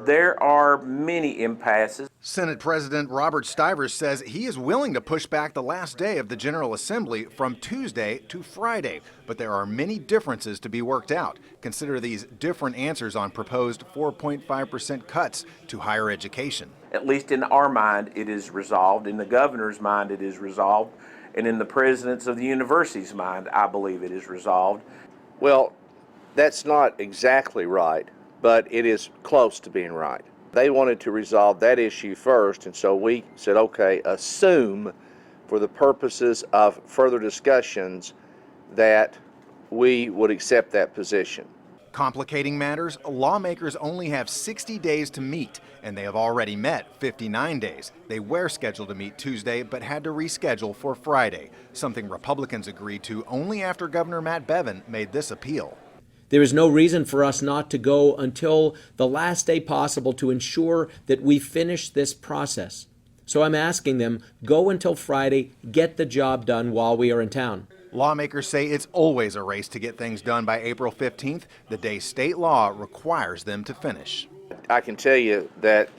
There are many impasses. Senate President Robert Stivers says he is willing to push back the last day of the General Assembly from Tuesday to Friday, but there are many differences to be worked out. Consider these different answers on proposed 4.5% cuts to higher education. At least in our mind, it is resolved. In the governor's mind, it is resolved. And in the presidents of the university's mind, I believe it is resolved. Well, that's not exactly right, but it is close to being right. They wanted to resolve that issue first, and so we said, okay, assume for the purposes of further discussions that we would accept that position. Complicating matters, lawmakers only have 60 days to meet, and they have already met 59 days. They were scheduled to meet Tuesday, but had to reschedule for Friday, something Republicans agreed to only after Governor Matt Bevin made this appeal. There is no reason for us not to go until the last day possible to ensure that we finish this process. So I'm asking them, go until Friday, get the job done while we are in town. Lawmakers say it's always a race to get things done by April 15th, the day state law requires them to finish. I can tell you that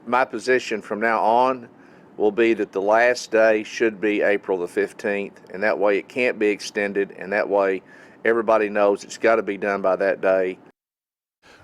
my position from now on will be that the last day should be April the 15th, and that way it can't be extended, and that way everybody knows it's got to be done by that day.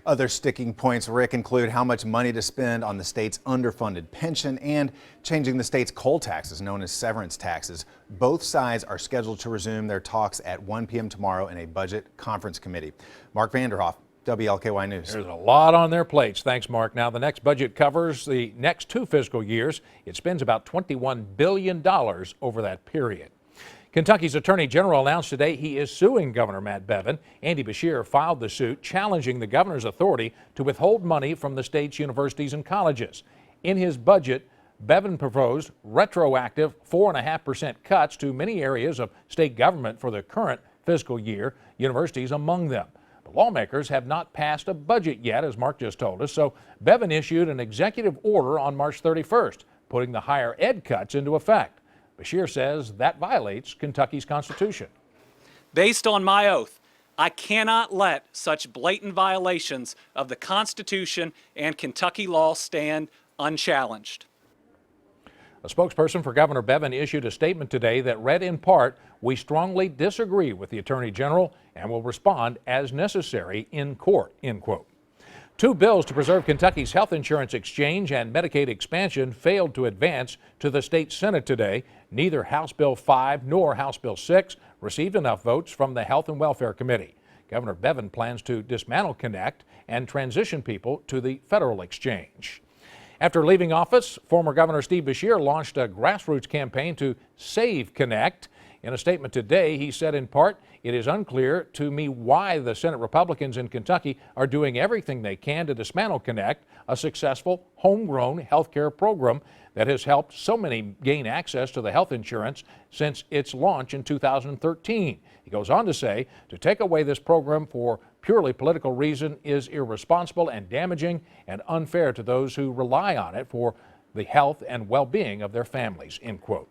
Other sticking points, Rick, include how much money to spend on the state's underfunded pension and changing the state's coal taxes, known as severance taxes. Both sides are scheduled to resume their talks at 1 p.m. tomorrow in a budget conference committee. Mark Vanderhoff, WLKY News. There's a lot on their plates. Thanks, Mark. Now, the next budget covers the next 2 fiscal years. It spends about $21 billion over that period. Kentucky's Attorney General announced today he is suing Governor Matt Bevin. Andy Beshear filed the suit challenging the governor's authority to withhold money from the state's universities and colleges. In his budget, Bevin proposed retroactive 4.5% cuts to many areas of state government for the current fiscal year, universities among them. The lawmakers have not passed a budget yet, as Mark just told us, so Bevin issued an executive order on March 31st, putting the higher ed cuts into effect. Beshear says that violates Kentucky's Constitution. Based on my oath, I cannot let such blatant violations of the Constitution and Kentucky law stand unchallenged. A spokesperson for Governor Bevin issued a statement today that read in part, "We strongly disagree with the Attorney General and will respond as necessary in court," end quote. 2 bills to preserve Kentucky's health insurance exchange and Medicaid expansion failed to advance to the state Senate today. Neither House Bill 5 nor House Bill 6 received enough votes from the Health and Welfare Committee. Governor Bevin plans to dismantle Connect and transition people to the federal exchange. After leaving office, former Governor Steve Beshear launched a grassroots campaign to save Connect. In a statement today, he said in part, "It is unclear to me why the Senate Republicans in Kentucky are doing everything they can to dismantle Connect, a successful homegrown health care program that has helped so many gain access to the health insurance since its launch in 2013. He goes on to say, to take away this program for purely political reason is irresponsible and damaging and unfair to those who rely on it for the health and well-being of their families," end quote.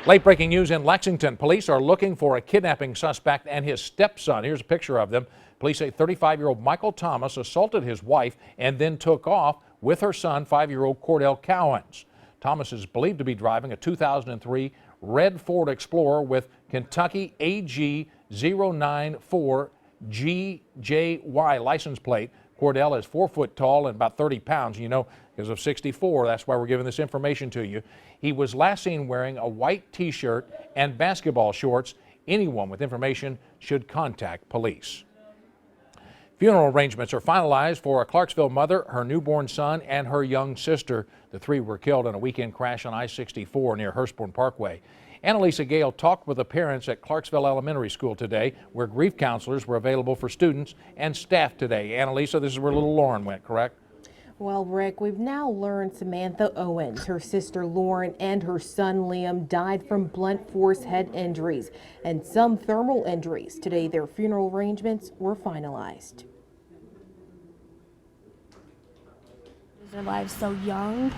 Late breaking news in Lexington. Police are looking for a kidnapping suspect and his stepson. Here's a picture of them. Police say 35-year-old Michael Thomas assaulted his wife and then took off with her son, 5-year-old Cordell Cowens. Thomas is believed to be driving a 2003 red Ford Explorer with Kentucky AG 094GJY license plate. Cordell is 4 foot tall and about 30 pounds. You know, because of 64, that's why we're giving this information to you. He was last seen wearing a white T-shirt and basketball shorts. Anyone with information should contact police. Funeral arrangements are finalized for a Clarksville mother, her newborn son, and her young sister. The 3 were killed in a weekend crash on I-64 near Hurstbourne Parkway. Annalisa Gale talked with the parents at Clarksville Elementary School today, where grief counselors were available for students and staff today. Annalisa, this is where little Lauren went, correct? Well, Rick, we've now learned Samantha Owens, her sister Lauren, and her son Liam died from blunt force head injuries and some thermal injuries. Today, their funeral arrangements were finalized. Their lives so young.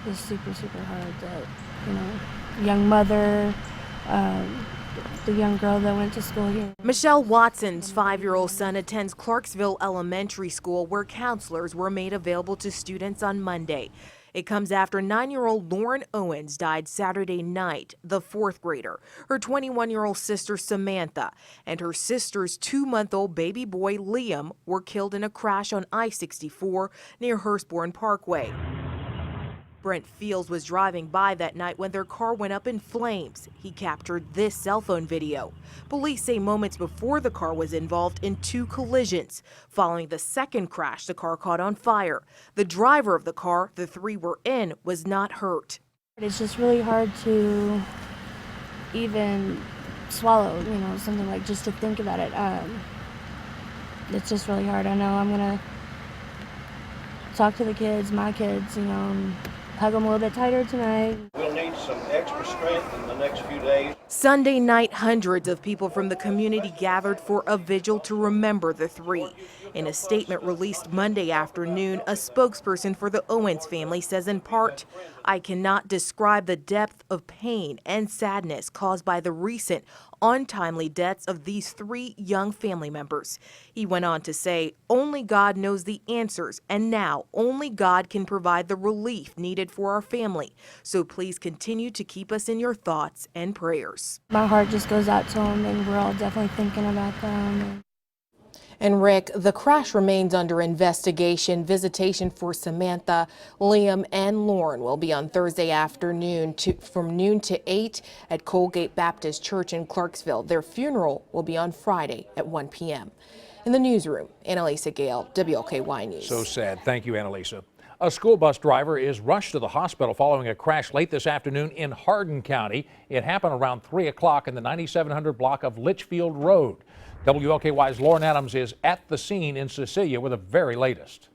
It's super hard that, young mother, the young girl that went to school here. Michelle Watson's 5-year-old son attends Clarksville Elementary School, where counselors were made available to students on Monday. It comes after 9-year-old Lauren Owens died Saturday night, the 4th grader. Her 21-year-old sister Samantha and her sister's 2-month-old baby boy Liam were killed in a crash on I-64 near Hurstbourne Parkway. Brent Fields was driving by that night when their car went up in flames. He captured this cell phone video. Police say moments before the car was involved in 2 collisions. Following the second crash, the car caught on fire. The driver of the car the 3 were in was not hurt. It's just really hard to even swallow, something like just to think about it. It's just really hard. I know I'm going to talk to the kids, my kids, and hug them a little bit tighter tonight. We'll need some extra strength in the next few days. Sunday night, hundreds of people from the community gathered for a vigil to remember the 3. In a statement released Monday afternoon, a spokesperson for the Owens family says in part, "I cannot describe the depth of pain and sadness caused by the recent untimely deaths of these 3 young family members." He went on to say, "Only God knows the answers, and now only God can provide the relief needed for our family. So please continue to keep us in your thoughts and prayers." My heart just goes out to them, and we're all definitely thinking about them. And Rick, the crash remains under investigation. Visitation for Samantha, Liam, and Lauren will be on Thursday afternoon from noon to 8 at Colgate Baptist Church in Clarksville. Their funeral will be on Friday at 1 p.m. In the newsroom, Annalisa Gale, WLKY News. So sad. Thank you, Annalisa. A school bus driver is rushed to the hospital following a crash late this afternoon in Hardin County. It happened around 3 o'clock in the 9700 block of Litchfield Road. WLKY's Lauren Adams is at the scene in Cecilia with the very latest.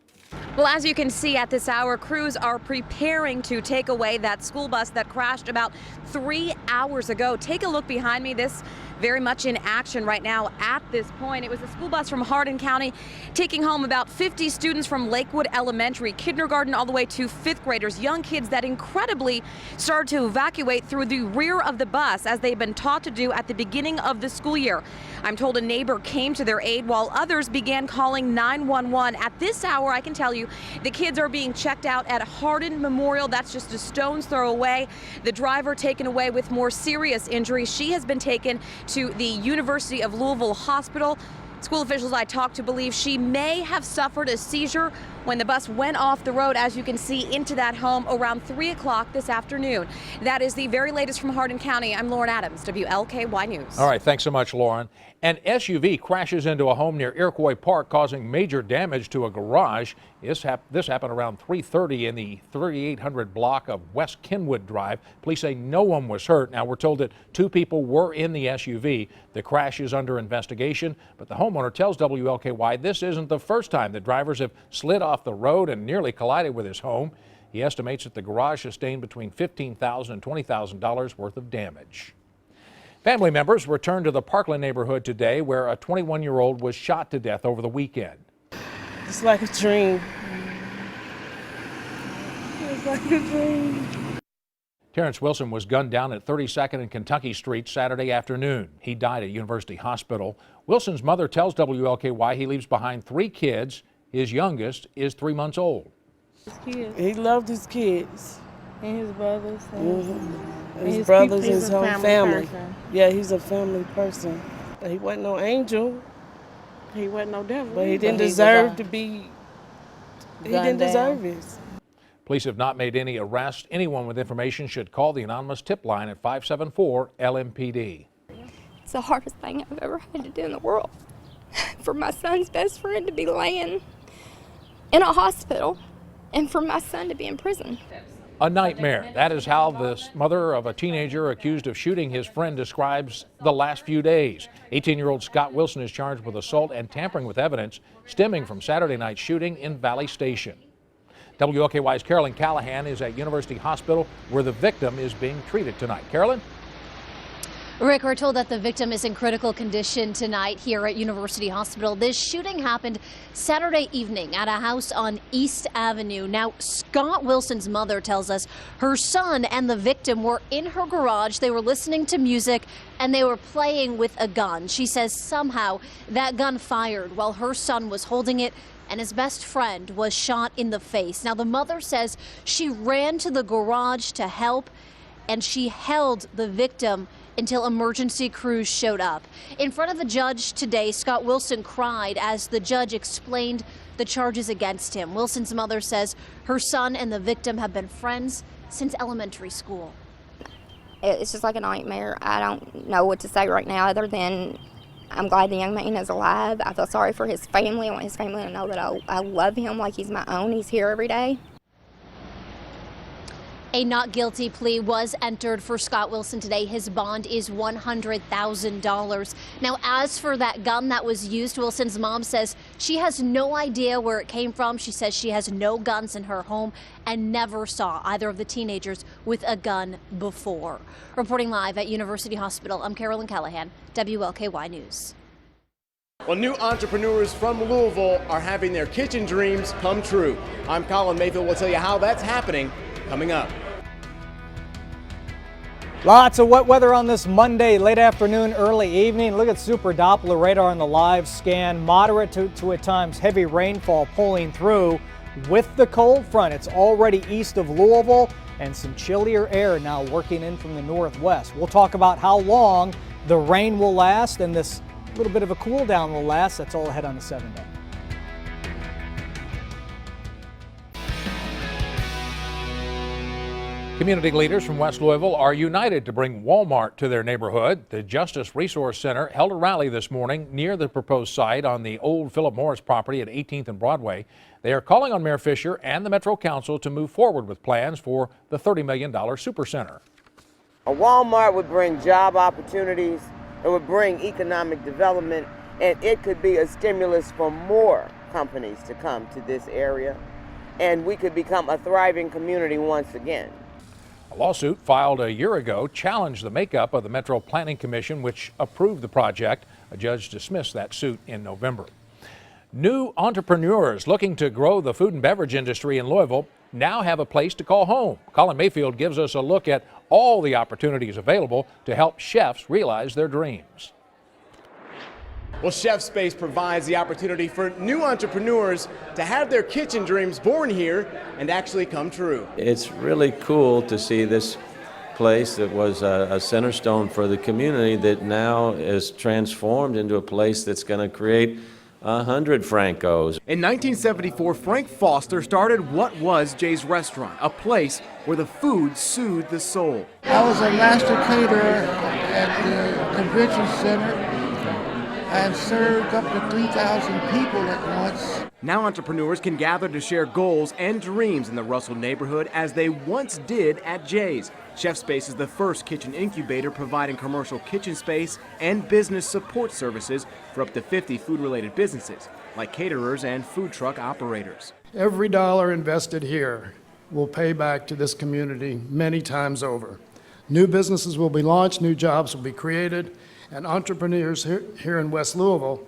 Well, as you can see at this hour, crews are preparing to take away that school bus that crashed about 3 hours ago. Take a look behind me. This very much in action right now at this point. It was a school bus from Hardin County taking home about 50 students from Lakewood Elementary, kindergarten all the way to 5th graders, young kids that incredibly started to evacuate through the rear of the bus as they've been taught to do at the beginning of the school year. I'm told a neighbor came to their aid while others began calling 911. At this hour, I can tell you, the kids are being checked out at Hardin Memorial. That's just a stone's throw away. The driver taken away with more serious injuries. She has been taken to the University of Louisville Hospital. School officials I talked to believe she may have suffered a seizure when the bus went off the road, as you can see, into that home around 3 o'clock this afternoon. That is the very latest from Hardin County. I'm Lauren Adams, WLKY News. All right, thanks so much, Lauren. An SUV crashes into a home near Iroquois Park, causing major damage to a garage. This happened around 3:30 in the 3800 block of West Kenwood Drive. Police say no one was hurt. Now, we're told that 2 people were in the SUV. The crash is under investigation, but the homeowner tells WLKY this isn't the first time the drivers have slid off the road and nearly collided with his home. He estimates that the garage sustained between $15,000 and $20,000 worth of damage. Family members returned to the Parkland neighborhood today, where a 21-year-old was shot to death over the weekend. It's like a dream. It's like a dream. Terrence Wilson was gunned down at 32nd and Kentucky Street Saturday afternoon. He died at University Hospital. Wilson's mother tells WLKY he leaves behind 3 kids. His youngest is 3 months old. He loved his kids. And his brothers. And his brothers, his whole family. Yeah, he's a family person. He wasn't no angel. He wasn't no devil. But he didn't deserve to be. He didn't deserve it. Police have not made any arrests. Anyone with information should call the anonymous tip line at 574-LMPD. It's the hardest thing I've ever had to do in the world. For my son's best friend to be laying in a hospital and for my son to be in prison. A nightmare. That is how the mother of a teenager accused of shooting his friend describes the last few days. 18-year-old Scott Wilson is charged with assault and tampering with evidence stemming from Saturday night's shooting in Valley Station. WLKY's Carolyn Callahan is at University Hospital, where the victim is being treated tonight. Carolyn? Rick, we're told that the victim is in critical condition tonight here at University Hospital. This shooting happened Saturday evening at a house on East Avenue. Now, Scott Wilson's mother tells us her son and the victim were in her garage. They were listening to music and they were playing with a gun. She says somehow that gun fired while her son was holding it, and his best friend was shot in the face. Now, the mother says she ran to the garage to help, and she held the victim until emergency crews showed up. In front of a judge today, Scott Wilson cried as the judge explained the charges against him. Wilson's mother says her son and the victim have been friends since elementary school. It's just like a nightmare. I don't know what to say right now other than I'm glad the young man is alive. I feel sorry for his family. I want his family to know that I love him like he's my own. He's here every day. A not guilty plea was entered for Scott Wilson today. His bond is $100,000. Now, as for that gun that was used, Wilson's mom says she has no idea where it came from. She says she has no guns in her home and never saw either of the teenagers with a gun before. Reporting live at University Hospital, I'm Carolyn Callahan, WLKY News. Well, new entrepreneurs from Louisville are having their kitchen dreams come true. I'm Colin Mayfield. We'll tell you how that's happening coming up. Lots of wet weather on this Monday, late afternoon, early evening. Look at Super Doppler radar on the live scan. Moderate to at times heavy rainfall pulling through with the cold front. It's already east of Louisville and some chillier air now working in from the northwest. We'll talk about how long the rain will last and this little bit of a cool down will last. That's all ahead on the 7-day. Community leaders from West Louisville are united to bring Walmart to their neighborhood. The Justice Resource Center held a rally this morning near the proposed site on the old Philip Morris property at 18th and Broadway. They are calling on Mayor Fisher and the Metro Council to move forward with plans for the $30 million supercenter. A Walmart would bring job opportunities, it would bring economic development, and it could be a stimulus for more companies to come to this area, and we could become a thriving community once again. A lawsuit filed a year ago challenged the makeup of the Metro Planning Commission, which approved the project. A judge dismissed that suit in November. New entrepreneurs looking to grow the food and beverage industry in Louisville now have a place to call home. Colin Mayfield gives us a look at all the opportunities available to help chefs realize their dreams. Well, Chef Space provides the opportunity for new entrepreneurs to have their kitchen dreams born here and actually come true. It's really cool to see this place that was a center stone for the community that now is transformed into a place that's going to create 100 Francos. In 1974, Frank Foster started what was Jay's Restaurant, a place where the food soothed the soul. I was a master caterer at the convention center. I served up to 3,000 people at once. Now entrepreneurs can gather to share goals and dreams in the Russell neighborhood as they once did at Jay's. Chef Space is the first kitchen incubator providing commercial kitchen space and business support services for up to 50 food-related businesses, like caterers and food truck operators. Every dollar invested here will pay back to this community many times over. New businesses will be launched, new jobs will be created, and entrepreneurs here in West Louisville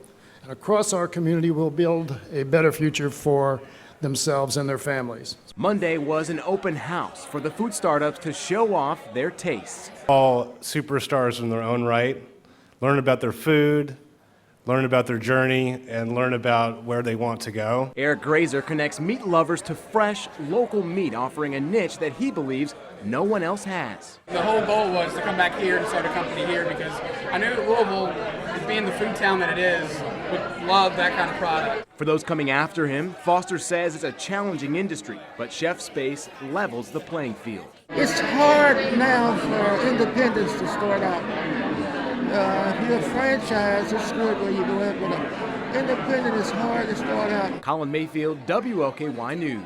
and across our community will build a better future for themselves and their families. Monday was an open house for the food startups to show off their tastes. All superstars in their own right, learn about their food, learn about their journey, and learn about where they want to go. Eric Grazer connects meat lovers to fresh, local meat, offering a niche that he believes no one else has. The whole goal was to come back here and start a company here because I knew Louisville, being the food town that it is, would love that kind of product. For those coming after him, Foster says it's a challenging industry, but Chef Space levels the playing field. It's hard now for independents to start out. If you're a franchise, it's good where you go in, but independent is hard to start out. Colin Mayfield, WLKY News.